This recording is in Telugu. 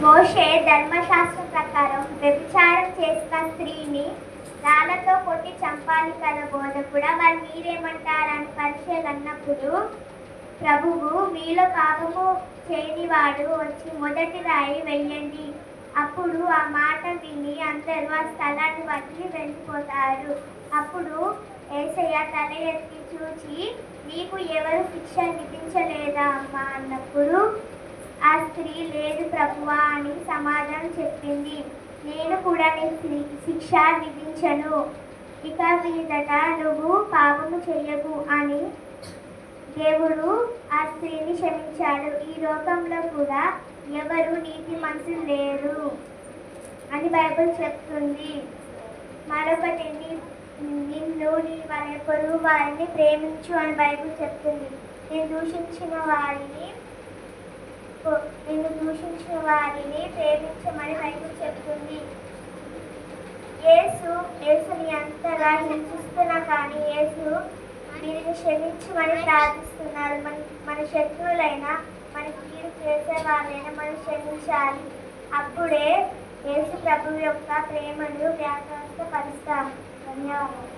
మోషే ధర్మశాస్త్రం ప్రకారం వ్యభిచారం చేసిన స్త్రీని రాళ్లతో కొట్టి చంపాలి కదా బోధకుడా, మరి మీరేమంటారని పరిచయాలు అన్నప్పుడు ప్రభువు, మీలో పాపము చేయనివాడు వచ్చి మొదటి రాయి వెయ్యండి. అప్పుడు ఆ మాట విని అందరూ ఆ స్థలాన్ని వదిలి వెళ్ళిపోతారు. అప్పుడు యేసయ్య తల ఎత్తి చూచి, నీకు ఎవరు శిక్ష విధించలేదా అమ్మా అన్నప్పుడు ఆ స్త్రీ, లేదు ప్రభువా అని సమాధానం చెప్పింది. నేను కూడా నీ శిక్ష విధించను, ఇక మీదట నువ్వు పాపము చెయ్యకు అని దేవుడు ఆ స్త్రీని క్షమించాడు. ఈ లోకంలో కూడా ఎవరు నీతిమంతులు లేరు అని బైబిల్ చెప్తుంది. మరొకటి, నిన్ను నీ పొరుగు వారిని ప్రేమించు అని బైబిల్ చెప్తుంది. నిన్ను దూషించిన వారిని ప్రేమించమని బైబిల్ చెప్తుంది. యేసుని అంతగా హింసిస్తున్నా కానీ యేసు దీనిని క్షమించమని ప్రార్థిస్తున్నాడు. మన శత్రువులైనా, మన కీడు చేసే వాళ్ళైనా మనం క్షమించాలి. అప్పుడే యేసు ప్రభు యొక్క ప్రేమను వ్యాఖ్యానపరుస్తాం. ధన్యవాదాలు.